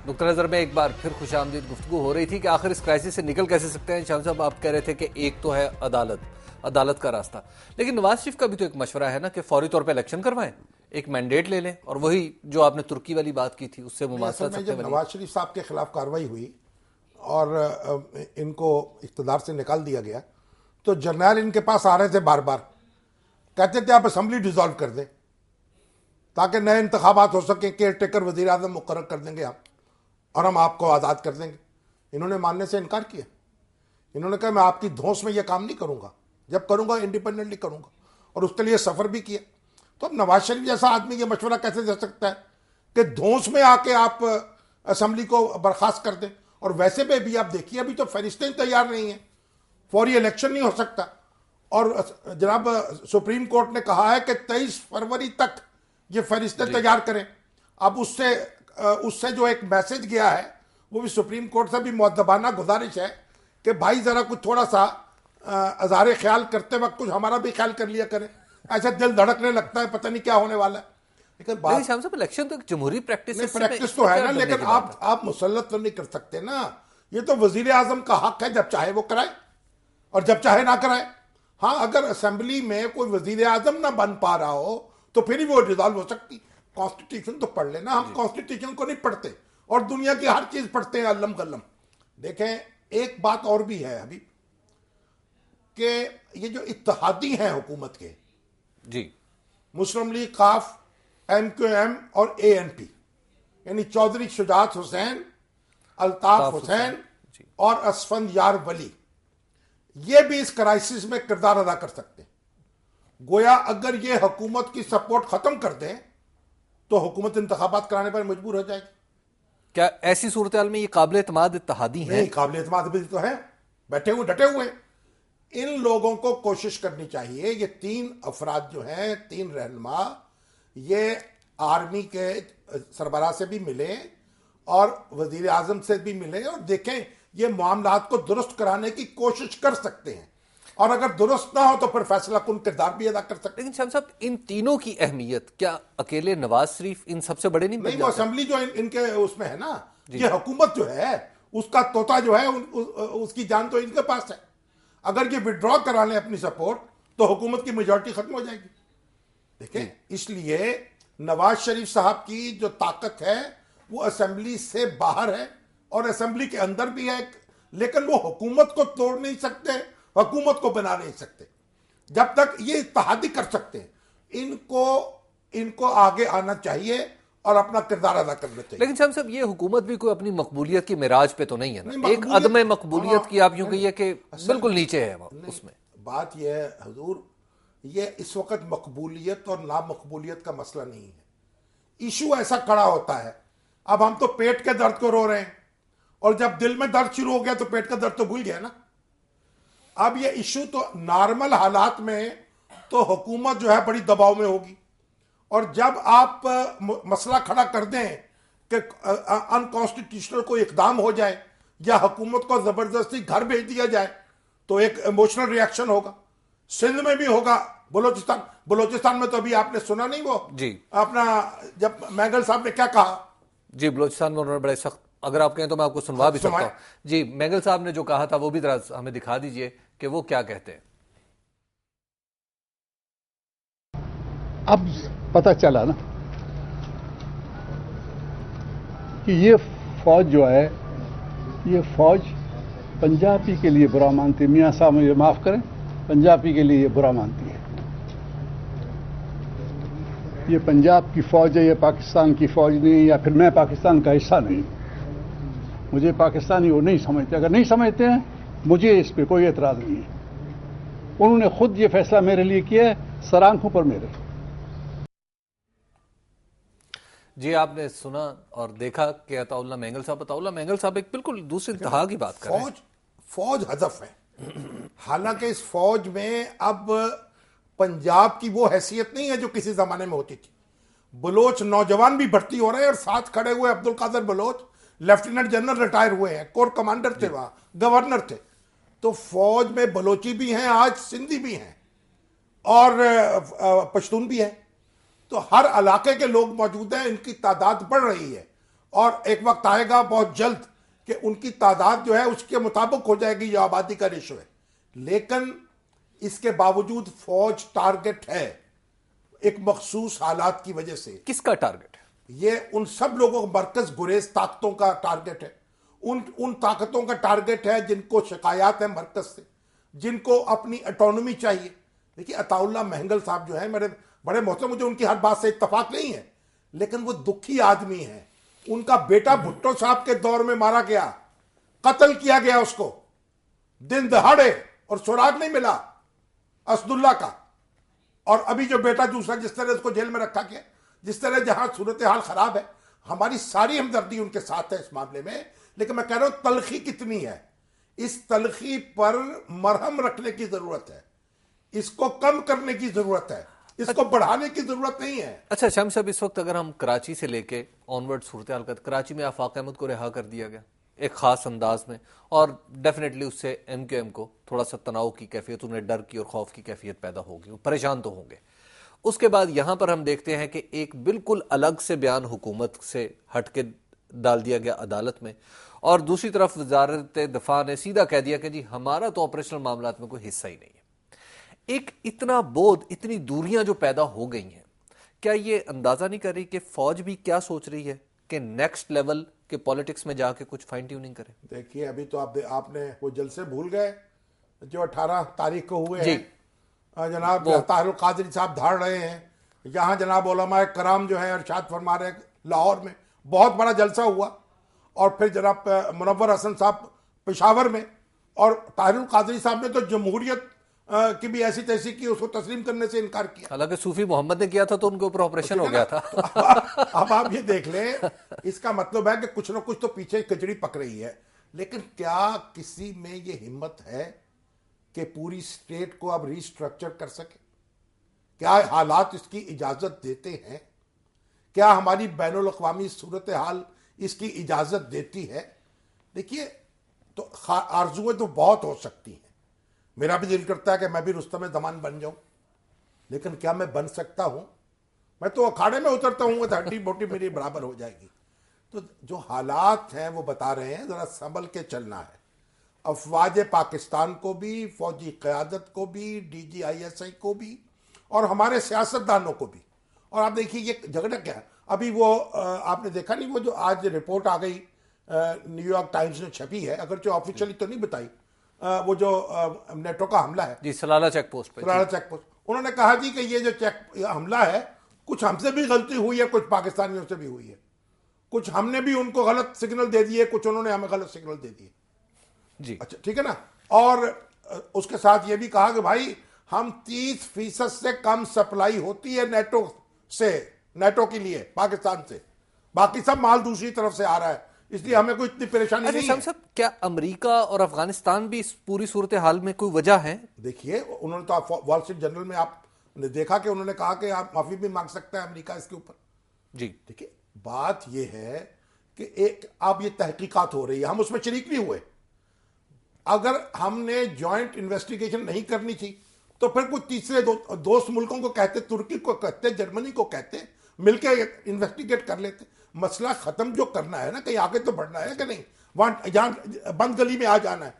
नुक्ता नज़र में एक बार फिर खुशामदीद गुफ्तगू हो रही थी कि आखिर इस क्राइसिस से निकल कैसे सकते हैं। शाम साहब, आप कह रहे थे कि एक तो है अदालत का रास्ता, लेकिन नवाज शरीफ का भी तो एक मशवरा है ना कि फौरी तौर पर इलेक्शन करवाएं, एक मैंडेट ले लें और वही जो आपने तुर्की वाली बात की थी उससे मुमासलत सकते हैं। नवाज शरीफ साहब के खिलाफ कार्रवाई हुई और इनको इख्तिदार से निकाल दिया गया, तो जर्नैल इनके पास आ रहे थे बार बार, कहते थे आप असेंबली डिसॉल्व कर दें ताकि नए इंतखाबात हो सकें, केयर टेकर वजीर आजम मुकर्रर कर देंगे आप और हम आपको आज़ाद कर देंगे। इन्होंने मानने से इनकार किया। इन्होंने कहा मैं आपकी धौंस में यह काम नहीं करूंगा, जब करूंगा इंडिपेंडेंटली करूंगा, और उसके लिए सफ़र भी किया। तो अब नवाज शरीफ जैसा आदमी ये मशवरा कैसे दे सकता है कि धौंस में आके आप असेंबली को बर्खास्त कर दें। और वैसे भी आप देखिए अभी तो फहरिस्तें तैयार नहीं है, फौरी इलेक्शन नहीं हो सकता। और जनाब सुप्रीम कोर्ट ने कहा है कि 23 फरवरी तक ये फहरिस्तें तैयार करें। अब उससे जो एक मैसेज गया है वो भी सुप्रीम कोर्ट से भी मुअद्दबाना गुजारिश है कि भाई जरा कुछ थोड़ा सा अज़ारे ख्याल करते वक्त कुछ हमारा भी ख्याल कर लिया करें। ऐसा दिल धड़कने लगता है, पता नहीं क्या होने वाला है। लेकिन बात शाम साहब, इलेक्शन तो एक जमहूरी प्रैक्टिस तो है ना, लेकिन आप मुसल्लत तो नहीं कर सकते ना। ये तो वजीर आजम का हक है, जब चाहे वो कराए और जब चाहे ना कराए। हाँ, अगर असेंबली में कोई वजीर आजम ना बन पा रहा हो तो फिर ही वो रिजॉल्व हो सकती। कॉन्स्टिट्यूशन तो पढ़ लेना, हम कॉन्स्टिट्यूशन को नहीं पढ़ते और दुनिया की हर चीज पढ़ते हैं अल्लम गल्लम। देखें एक बात और भी है अभी कि ये जो इत्तेहादी हैं हुकूमत के जी, मुस्लिम लीग, काफ, MQM और ANP, यानी चौधरी शुजात हुसैन, अल्ताफ हुसैन और असफंद यार वली, ये भी इस क्राइसिस में किरदार अदा कर सकते हैं। गोया अगर ये हुकूमत की सपोर्ट खत्म कर दें तो हुकूमत इंतखाबात कराने पर मजबूर हो जाएगी। क्या ऐसी सूरत हाल में ये काबिल एतमाद इत्तेहादी हैं? नहीं, काबिल एतमाद भी तो है, बैठे हुए डटे हुए। इन लोगों को कोशिश करनी चाहिए, ये 3 अफराद जो हैं, 3 रहनुमा, ये आर्मी के सरबराह से भी मिले और वजीर आजम से भी मिले और देखें ये मामलात को दुरुस्त कराने की कोशिश कर सकते हैं। और अगर दुरुस्त ना हो तो फिर फैसला कुन किरदार भी अदा कर सकते हैं। लेकिन शाम साहब, इन तीनों की अहमियत क्या अकेले नवाज शरीफ इन सबसे बड़े नहीं? वो असेंबली जो इनके उसमें है ना, ये हुकूमत जो है उसका तोता जो है उसकी जान तो इनके पास है। अगर ये विड्रॉ करा लें अपनी सपोर्ट तो हुकूमत की मेजॉरिटी खत्म हो जाएगी। देखें, इसलिए नवाज शरीफ साहब की जो ताकत है वो असेंबली से बाहर है और असेंबली के अंदर भी है, लेकिन वो हुकूमत को तोड़ नहीं सकते, हुकूमत को बना नहीं सकते। जब तक ये इत्तेहादी कर सकते हैं, इनको आगे आना चाहिए और अपना किरदार अदा करना चाहिए। लेकिन शाम साहब, ये हुकूमत भी कोई अपनी मकबूलियत की मिराज पे तो नहीं है ना? एक अदम मकबूलियत की आप यूं कहिए कि बिल्कुल नीचे है उसमें। बात यह है हुजूर, ये इस वक्त मकबूलियत और नामकबूलियत का मसला नहीं है। इशू ऐसा खड़ा होता है, अब हम तो पेट के दर्द को रो रहे हैं और जब दिल में दर्द शुरू हो गया तो पेट का दर्द तो भूल गया ना। अब ये इशू तो नॉर्मल हालात में तो हुकूमत जो है बड़ी दबाव में होगी, और जब आप मसला खड़ा कर दें कि अनकॉन्स्टिट्यूशनल कोई इकदाम हो जाए या हुकूमत को जबरदस्ती घर भेज दिया जाए तो एक इमोशनल रिएक्शन होगा। सिंध में भी होगा, बलोचिस्तान में तो अभी आपने सुना नहीं वो जी अपना, जब मैगल साहब ने क्या कहा जी, बलोचिस्तान में उन्होंने बड़े सख्त, अगर आप कहें तो मैं आपको सुनवा भी सकता हूं जी। मैगल साहब ने जो कहा था वो भी जरा हमें दिखा दीजिए कि वो क्या कहते हैं। अब पता चला ना कि ये फौज जो है, ये फौज पंजाबी के लिए बुरा मानती है। मियाँ साहब मुझे माफ करें, पंजाबी के लिए ये बुरा मानती है। ये पंजाब की फौज है, ये पाकिस्तान की फौज नहीं, या फिर मैं पाकिस्तान का हिस्सा नहीं। मुझे पाकिस्तानी वो नहीं समझते। अगर नहीं समझते हैं, मुझे इस पर कोई एतराज नहीं है। उन्होंने खुद ये फैसला मेरे लिए किया है, सर आंखों पर मेरे। जी, आपने सुना और देखा कि अताउल्लाह मेंगल साहब एक बिल्कुल दूसरी तरह की बात कर रहे हैं। फौज हदफ है। हालांकि इस फौज में अब पंजाब की वो हैसियत नहीं है जो किसी जमाने में होती थी। बलोच नौजवान भी भर्ती हो रहे हैं और साथ खड़े हुए Abdul Qadir Baloch lieutenant general retire हुए हैं, कोर कमांडर थे, वहां गवर्नर थे। तो फौज में बलोची भी हैं, आज सिंधी भी हैं और पश्तून भी है। तो हर इलाके के लोग मौजूद हैं, इनकी तादाद बढ़ रही है और एक वक्त आएगा बहुत जल्द कि उनकी तादाद जो है उसके मुताबिक हो जाएगी जो आबादी का रेशो है। लेकिन इसके बावजूद फौज टारगेट है एक मखसूस हालात की वजह से। किसका टारगेट है? ये उन सब लोगों मरकज गुरेज ताकतों का टारगेट है। उन ताकतों का टारगेट है जिनको शिकायत है मरकज से, जिनको अपनी ऑटोनॉमी चाहिए। देखिए अताउल्लाह मेंगल साहब जो है मेरे बड़े मोहतरम, मुझे उनकी हर बात से इत्तफाक नहीं है, लेकिन वो दुखी आदमी है। उनका बेटा भुट्टो साहब के दौर में मारा गया, कत्ल किया गया उसको दिन दहाड़े और सुराग नहीं मिला असदुल्ला का। और अभी जो बेटा दूसरा जिस तरह उसको जेल में रखा गया, जिस तरह जहां सूरत हाल खराब है, हमारी सारी हमदर्दी उनके साथ है इस मामले में। लेकिन मैं कह रहा हूं तलखी कितनी है, इस तलखी पर मरहम रखने की जरूरत है, इसको कम करने की जरूरत है, इसको बढ़ाने की जरूरत नहीं है। अच्छा शाम साहब, इस वक्त अगर हम कराची से लेके ऑनवर्ड सूरत हाल, कराची में आफाक अहमद को रिहा कर दिया गया एक खास अंदाज में, और डेफिनेटली उससे MQM को थोड़ा सा तनाव की कैफियत, उन्हें डर की और खौफ की कैफियत पैदा होगी, वो परेशान तो होंगे। उसके बाद यहां पर हम देखते हैं कि एक बिल्कुल अलग से बयान हुकूमत से हट के डाल दिया गया अदालत में, और दूसरी तरफ वजारत दफा ने सीधा कह दिया कि जी हमारा तो ऑपरेशनल मामलात में कोई हिस्सा ही नहीं है। एक इतना बोध, इतनी दूरियां जो पैदा हो गई हैं, क्या ये अंदाजा नहीं कर रही कि फौज भी क्या सोच रही है कि नेक्स्ट लेवल के पॉलिटिक्स में जाके कुछ फाइन ट्यूनिंग करे? देखिए अभी तो आपने वो जलसे भूल गए जो 18 तारीख को हुए हैं। जनाब ताहिरुल कादरी साहब धाड़ रहे हैं, यहाँ जनाब उलमाए कराम जो है इरशाद फरमा रहे हैं, लाहौर में बहुत बड़ा जलसा हुआ, और फिर जनाब मुनव्वर हसन साहब पेशावर में, और ताहिरुल कादरी साहब ने तो जमहूरियत की भी ऐसी तैसी की, उसको तस्लीम करने से इनकार किया। हालांकि सूफी मोहम्मद ने किया था तो उनके ऊपर ऑपरेशन हो गया था। अब आप ये देख लें, इसका मतलब है कि कुछ ना कुछ तो पीछे कचड़ी पक रही है। लेकिन क्या किसी में ये हिम्मत है कि पूरी स्टेट को अब रिस्ट्रक्चर कर सके? क्या हालात इसकी इजाजत देते हैं? क्या हमारी बैनुल अक़वामी सूरत हाल इसकी इजाजत देती है? देखिए तो आरजुएं तो बहुत हो सकती हैं। मेरा भी दिल करता है कि मैं भी रुस्तम ज़मान बन जाऊं, लेकिन क्या मैं बन सकता हूं? मैं तो अखाड़े में उतरता हूं तो हड्डी बोटी मेरी बराबर हो जाएगी। तो जो हालात हैं वो बता रहे हैं जरा संभल के चलना है। अफवाज पाकिस्तान को भी, फौजी क़यादत को भी, DGISI को भी, और हमारे सियासतदानों को भी। और आप देखिए ये झगड़ा क्या है। अभी वो आपने देखा नहीं, वो जो आज रिपोर्ट आ गई न्यूयॉर्क टाइम्स ने छपी है, अगर जो ऑफिशियली तो नहीं बताई, वो जो नेटो का हमला है जी, सलाला चेक पोस्ट पे, सलाला चेक पोस्ट, उन्होंने कहा जी कि ये जो हमला है, कुछ हमसे भी गलती हुई है, कुछ पाकिस्तानियों से भी हुई है, कुछ हमने भी उनको गलत सिग्नल दे दिए, कुछ उन्होंने हमें गलत सिग्नल दे दिए जी। अच्छा ठीक है ना। और उसके साथ ये भी कहा कि भाई हम 30% से कम सप्लाई होती है नेटो से, नेटो के लिए पाकिस्तान से, बाकी सब माल दूसरी तरफ से आ रहा है, इसलिए हमें कोई इतनी परेशानी नहीं है। सब क्या अमेरिका और अफगानिस्तान भी इस पूरी सूरत हाल में कोई वजह है? देखिए उन्होंने तो वॉल स्ट्रीट जर्नल में आपने देखा कि उन्होंने कहा कि आप माफी भी मांग सकता है अमेरिका इसके ऊपर जी। देखिए बात यह है कि एक अब ये तहकीकात हो रही है, हम उसमें शरीक नहीं हुए। अगर हमने जॉइंट इन्वेस्टिगेशन नहीं करनी थी तो फिर कुछ तीसरे दोस्त मुल्कों को कहते, तुर्की को कहते, जर्मनी को कहते, मिलकर इन्वेस्टिगेट कर लेते। मसला खत्म जो करना है ना, कहीं आगे तो बढ़ना है कि नहीं, वहां जहां बंद गली में आ जाना है।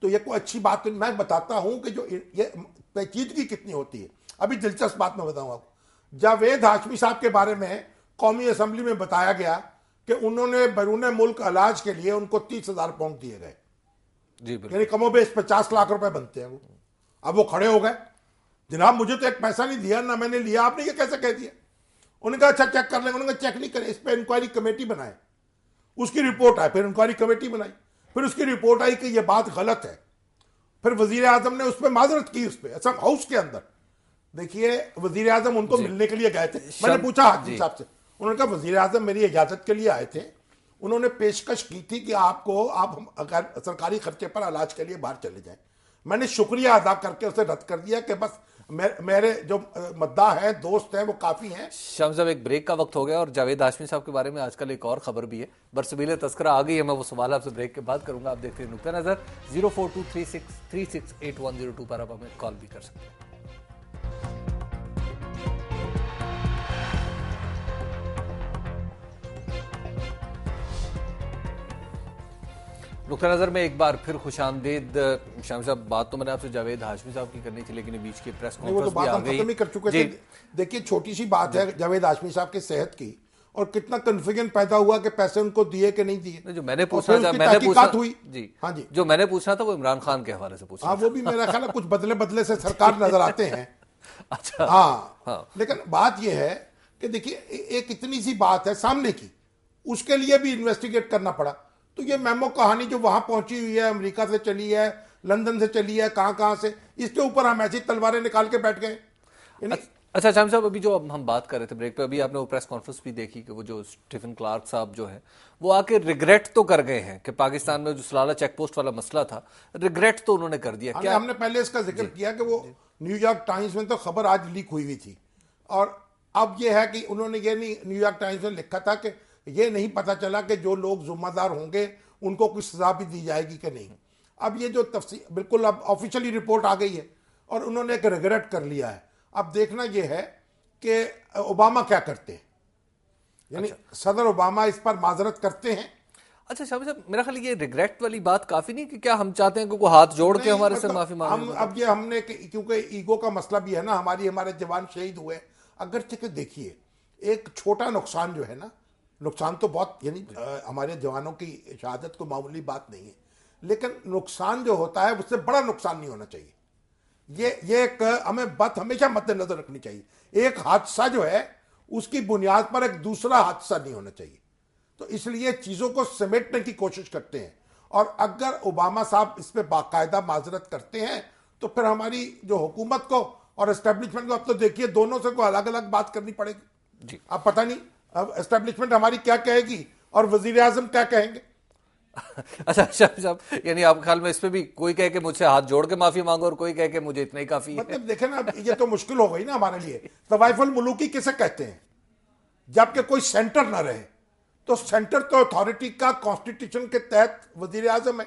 तो ये कोई अच्छी बात नहीं। मैं बताता हूं कि जो ये पेचीदगी कितनी होती है। अभी दिलचस्प बात मैं बताऊं आपको, जावेद हाशमी साहब के बारे में कौमी असम्बली में बताया गया कि उन्होंने बैरून मुल्क इलाज के लिए उनको 30,000 पाउंड दिए गए जी, यानी कमोबेश 50 लाख रुपए बनते हैं वो। अब वो खड़े हो गए, जनाब मुझे तो एक पैसा नहीं दिया, ना मैंने लिया, आपने ये कैसे कह दिया? उन्होंने कहा अच्छा चेक कर लेंगे। उन्होंने चेक नहीं करे, इस पर इंक्वायरी कमेटी बनाए, उसकी रिपोर्ट आई, फिर इंक्वायरी कमेटी बनाई, फिर उसकी रिपोर्ट आई कि यह बात गलत है, फिर वजीर आजम ने उस पर माजरत की, उस पर असम हाउस के अंदर। देखिए वजीर आजम उनको मिलने के लिए गए थे, मैंने पूछा हाकिम साहब से, उन्होंने कहा वजीर आजम मेरी इजाजत के लिए आए थे, उन्होंने पेशकश की थी कि आप अगर सरकारी खर्चे पर इलाज के लिए बाहर चले जाएं। मैंने शुक्रिया अदा करके उसे रद्द कर दिया कि बस मेरे जो मद्दा है, दोस्त हैं, वो काफी हैं। शाम साहब, एक ब्रेक का वक्त हो गया और जावेद हाशमी साहब के बारे में आजकल एक और खबर भी है, बरसबील तस्करा आ गई है। मैं वो सवाल आपसे ब्रेक के बाद करूंगा। आप देखते हैं नुक्ता नजर। 0423636810 पर आप हमें कॉल भी कर सकते हैं। नुक्ता नजर में एक बार फिर खुशामदीद। शाम साहब, बात तो मैंने आपसे जावेद हाशमी साहब की करनी थी, लेकिन बीच की प्रेस कॉन्फ्रेंस भी आ गई। खत्म ही कर चुके थे। देखिए, छोटी सी बात है जावेद हाशमी साहब की सेहत की, और कितना कन्फ्यूजन पैदा हुआ कि पैसे उनको दिए कि नहीं दिए। जो मैंने पूछना था, हुई जी हाँ जी, जो मैंने पूछना था वो इमरान खान के हवाले से पूछना। हाँ, वो भी मेरा ख्याल है कुछ बदले बदले से सरकार नजर आते हैं। अच्छा, हाँ, लेकिन बात यह है कि देखिए, एक इतनी सी बात है सामने की, उसके लिए भी इन्वेस्टिगेट करना पड़ा। तो ये मेमो कहानी जो वहां पहुंची हुई है, अमेरिका से चली है, लंदन से चली है, कहां से, इसके ऊपर हम ऐसी तलवारें निकाल के बैठ गए। अच्छा शाम साहब, अभी जो हम बात कर रहे थे ब्रेक पे, अभी आपने वो प्रेस कॉन्फ्रेंस भी देखी कि वो जो स्टीफन क्लार्क साहब जो है वो आके रिग्रेट तो कर गए हैं कि पाकिस्तान में जो सलाला चेक पोस्ट वाला मसला था, रिग्रेट तो उन्होंने कर दिया। क्या हमने पहले इसका जिक्र किया कि वो न्यूयॉर्क टाइम्स में तो खबर आज लीक हुई थी, और अब ये है कि उन्होंने ये नहीं न्यूयॉर्क टाइम्स में लिखा था कि ये नहीं पता चला कि जो लोग जिम्मेदार होंगे उनको कुछ सजा भी दी जाएगी कि नहीं। अब ये जो तफसील बिल्कुल अब ऑफिशियली रिपोर्ट आ गई है और उन्होंने एक रिग्रेट कर लिया है। अब देखना यह है कि ओबामा क्या करते हैं, यानी सदर ओबामा इस पर माजरत करते हैं। अच्छा शामी साहब, मेरा ख्याल ये रिग्रेट वाली बात काफी नहीं कि क्या हम चाहते हैं कि कोई हाथ जोड़ के हमारे से माफी मांगे। हम अब ये हमने क्योंकि ईगो का मसला भी है ना, हमारे जवान शहीद हुए, अगर देखिए एक छोटा नुकसान जो है ना, नुकसान तो बहुत, यानी हमारे जवानों की शहादत को मामूली बात नहीं है, लेकिन नुकसान जो होता है उससे बड़ा नुकसान नहीं होना चाहिए। ये एक हमें बात हमेशा मद्देनजर रखनी चाहिए। एक हादसा जो है उसकी बुनियाद पर एक दूसरा हादसा नहीं होना चाहिए। तो इसलिए चीजों को समेटने की कोशिश करते हैं, और अगर ओबामा साहब इस पर बाकायदा माजरत करते हैं तो फिर हमारी जो हुकूमत को और एस्टेब्लिशमेंट को, अब तो देखिए दोनों से को अलग अलग बात करनी पड़ेगी जी। अब पता नहीं अब एस्टेब्लिशमेंट हमारी क्या कहेगी और वजीर आजम क्या कहेंगे। अच्छा साहब, यानी आपके ख्याल में इस पे भी कोई कहे कि मुझसे हाथ जोड़ के माफी मांगो और कोई कहे कि मुझे इतना ही काफी है। मतलब देखे ना, ये तो मुश्किल हो गई ना हमारे लिए। तवाइफुल मुलूकी किसे कहते हैं? जबकि कोई सेंटर ना रहे, तो सेंटर तो अथॉरिटी का कॉन्स्टिट्यूशन के तहत वजीर आजम है,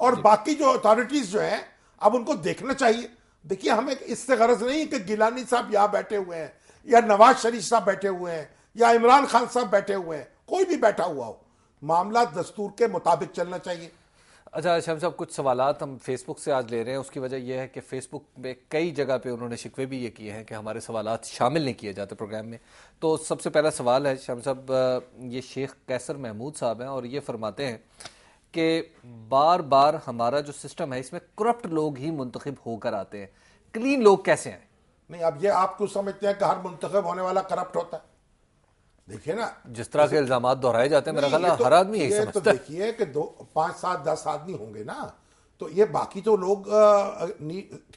और बाकी जो अथॉरिटीज जो है अब उनको देखना चाहिए। देखिए, हमें इससे गरज नहीं कि गिलानी साहब यहां बैठे हुए हैं या नवाज शरीफ साहब बैठे हुए हैं या इमरान खान साहब बैठे हुए हैं, कोई भी बैठा हुआ हो, मामला दस्तूर के मुताबिक चलना चाहिए। अच्छा शम साहब, कुछ सवालात हम फेसबुक से आज ले रहे हैं। उसकी वजह यह है कि फेसबुक में कई जगह पे उन्होंने शिकवे भी ये किए हैं कि हमारे सवालात शामिल नहीं किए जाते प्रोग्राम में। तो सबसे पहला सवाल है शम साहब, ये शेख कैसर महमूद साहब हैं और ये फरमाते हैं कि बार बार हमारा जो सिस्टम है इसमें करप्ट लोग ही मुंतखब होकर आते हैं, क्लीन लोग कैसे हैं? नहीं, अब ये आप कुछ समझते हैं कि हर मुंतखब होने वाला करप्ट होता है? देखिए ना, जिस तरह के इल्जाम दोहराए जाते हैं, मेरा ख्याल हर आदमी यही समझता है। तो देखिए कि 2, 5, 7, 10 आदमी होंगे ना, तो ये बाकी तो लोग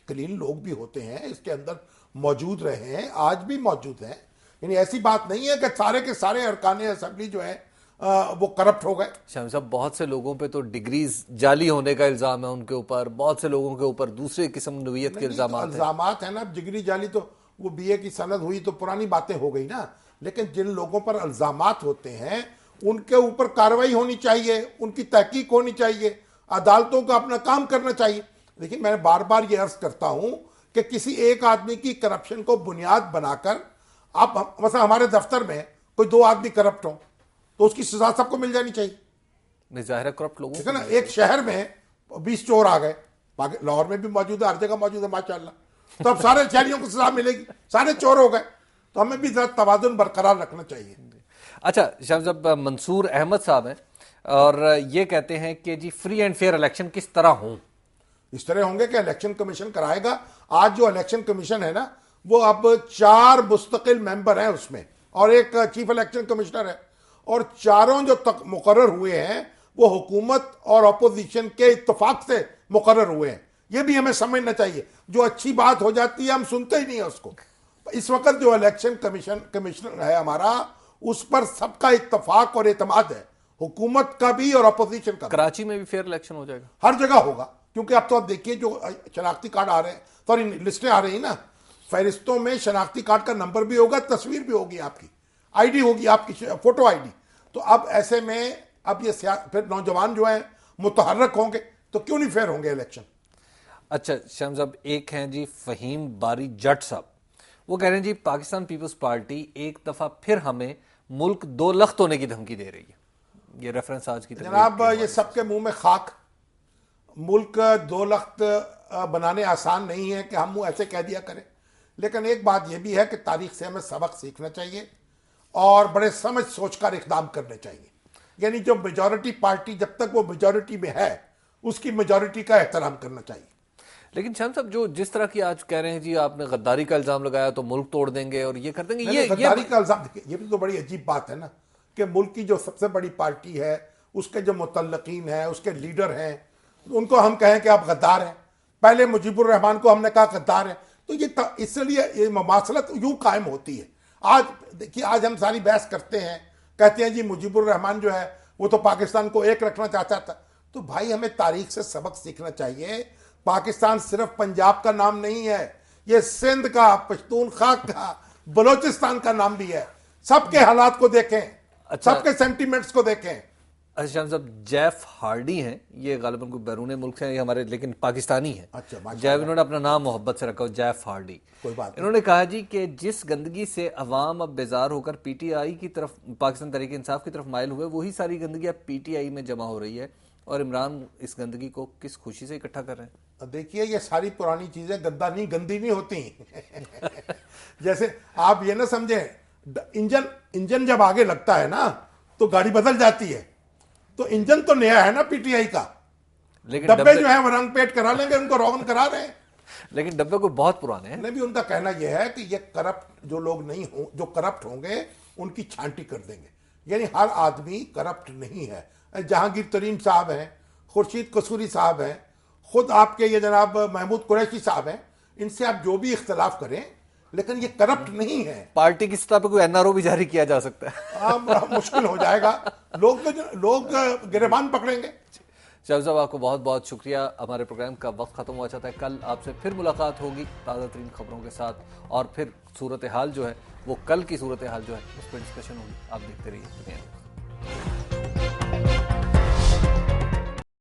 क्लीन लोग भी होते हैं, इसके अंदर मौजूद रहे हैं, आज भी मौजूद हैं। यानी ऐसी बात नहीं है कि सारे के सारे अरकान असेंबली जो है वो करप्ट हो गए। शामी साहब, बहुत से लोगों पे तो डिग्रीज जाली होने का इल्जाम है उनके ऊपर, बहुत से लोगों के ऊपर दूसरे किस्म नवीयत के इल्जाम है ना। डिग्री जाली तो वो बीए की सनद हुई तो पुरानी बातें हो गई ना, लेकिन जिन लोगों पर इल्जामात होते हैं उनके ऊपर कार्रवाई होनी चाहिए, उनकी तहकीक होनी चाहिए, अदालतों को अपना काम करना चाहिए। देखिए, मैं बार बार ये अर्ज करता हूं कि किसी एक आदमी की करप्शन को बुनियाद बनाकर आप, मतलब हमारे दफ्तर में कोई 2 आदमी करप्ट हो तो उसकी सजा सबको मिल जानी चाहिए। जाहिर करप्ट लोगों, ठीक है ना। एक शहर में 20 चोर आ गए, लाहौर में भी मौजूद है, हर जगह मौजूद है माशाल्लाह, तो अब सारे शहरियों को सजा मिलेगी, सारे चोर हो गए, तो हमें भी जरा तवाज़ुन बरकरार रखना चाहिए। अच्छा शाम साहब, मंसूर अहमद साहब हैं और ये कहते हैं कि जी फ्री एंड फेयर इलेक्शन किस तरह हों? इस तरह होंगे कि इलेक्शन कमीशन कराएगा। आज जो इलेक्शन कमीशन है ना, वो अब 4 मुस्तकिल मेंबर हैं उसमें और एक चीफ इलेक्शन कमिश्नर है, और चारों जो तक मुकर्रर हुए हैं वो हुकूमत और अपोजिशन के इत्तेफाक से मुकर्रर हुए हैं। ये भी हमें समझना चाहिए। जो अच्छी बात हो जाती है हम सुनते ही नहीं है उसको। इस वक्त जो इलेक्शन कमीशनर है हमारा, उस पर सबका इत्तेफाक और एतमाद है, हुकूमत का भी और अपोजिशन का भी। कराची में भी फेयर इलेक्शन हो जाएगा? हर जगह होगा, क्योंकि अब तो आप देखिए जो शनाख्ती कार्ड आ रहे हैं, सॉरी लिस्टें आ रही हैं ना, फहरिस्तों में शनाख्ती कार्ड का नंबर भी होगा, तस्वीर भी होगी, आपकी आईडी होगी, आपकी फोटो आईडी। तो अब ऐसे में अब ये फिर नौजवान जो हैं मुतहर्रक होंगे, तो क्यों नहीं फेयर होंगे इलेक्शन? अच्छा शाम साहब, एक हैं जी फहीम बारी जट साहब, वो कह रहे हैं जी पाकिस्तान पीपल्स पार्टी एक दफा फिर हमें मुल्क दो लख्त होने की धमकी दे रही है। ये रेफरेंस आज की जनाब ये सबके मुंह में खाक। मुल्क दो लख्त बनाने आसान नहीं है कि हम ऐसे कह दिया करें, लेकिन एक बात यह भी है कि तारीख से हमें सबक सीखना चाहिए और बड़े समझ सोचकर इकदाम करने चाहिए। यानी जो मेजॉरिटी पार्टी जब तक वो मेजॉरिटी में है उसकी मेजॉरिटी का एहतराम करना चाहिए। लेकिन शाम साहब जो जिस तरह की आज कह रहे हैं जी आपने गद्दारी का इल्जाम लगाया तो मुल्क तोड़ देंगे और ये कर देंगे, ये गद्दारी का इल्जाम, देखिए ये भी तो बड़ी अजीब बात है ना कि मुल्क की जो सबसे बड़ी पार्टी है उसके जो मुतल्लकीन है, उसके लीडर हैं, उनको हम कहें कि आप गद्दार हैं। पहले मुजीबुर रहमान को हमने कहा गद्दार है, तो ये इसलिए ये ममासलत यूं कायम होती है। आज देखिए, आज हम सारी बहस करते हैं, कहते हैं जी मुजीबुर रहमान जो है वो तो पाकिस्तान को एक रखना चाहता था। तो भाई हमें तारीख से सबक सीखना चाहिए। पाकिस्तान सिर्फ पंजाब का नाम नहीं है, ये सिंध का, पश्तूनख्वा का, बलोचिस्तान का नाम भी है। सबके हालात को देखें, अच्छा, सबके सेंटीमेंट्स को देखें। अच्छा शाम साहब, जेफ हार्डी हैं, ये गालिबन कोई बैरून मुल्क से, ये हमारे लेकिन पाकिस्तानी हैं। अच्छा, जैव इन्होंने अपना नाम मोहब्बत से रखा हो, जेफ हार्डी। कोई बात नहीं। इन्होंने कहा जी कि जिस गंदगी से अवाम अब बेजार होकर पीटीआई की तरफ, पाकिस्तान तहरीक इंसाफ की तरफ माइल हुए, वही सारी गंदगी अब पीटीआई में जमा हो रही है और इमरान इस गंदगी को किस खुशी से इकट्ठा कर रहे हैं। देखिए ये सारी पुरानी चीजें गंदी नहीं होती जैसे आप ये ना समझें, इंजन जब आगे लगता है ना तो गाड़ी बदल जाती है, तो इंजन तो नया है ना पीटीआई का, लेकिन डब्बे जो है वो रंग पेंट करा लेंगे, उनको रोगन करा रहे हैं, लेकिन डब्बे को बहुत पुराने हैं। नहीं भी उनका कहना यह है कि ये करप्ट जो लोग नहीं हो, जो करप्ट होंगे उनकी छांटी कर देंगे। यानी हर आदमी करप्ट नहीं है। जहांगीर तरीन साहब हैं, खुर्शीद कसूरी साहब हैं, खुद आपके ये जनाब महमूद कुरैशी साहब हैं, इनसे आप जो भी इख्तलाफ करें, लेकिन ये करप्ट नहीं है। पार्टी की सतह पर कोई एनआरओ भी जारी किया जा सकता है। मुश्किल हो जाएगा, लोग गिरबान पकड़ेंगे। शाह साहब आपको बहुत बहुत शुक्रिया। हमारे प्रोग्राम का वक्त खत्म हुआ चाहता है, कल आपसे फिर मुलाकात होगी ताज़ा तरीन खबरों के साथ, और फिर सूरत हाल जो है वो कल की सूरत हाल जो है उस पर डिस्कशन होगी। आप देखते रहिए दुनिया।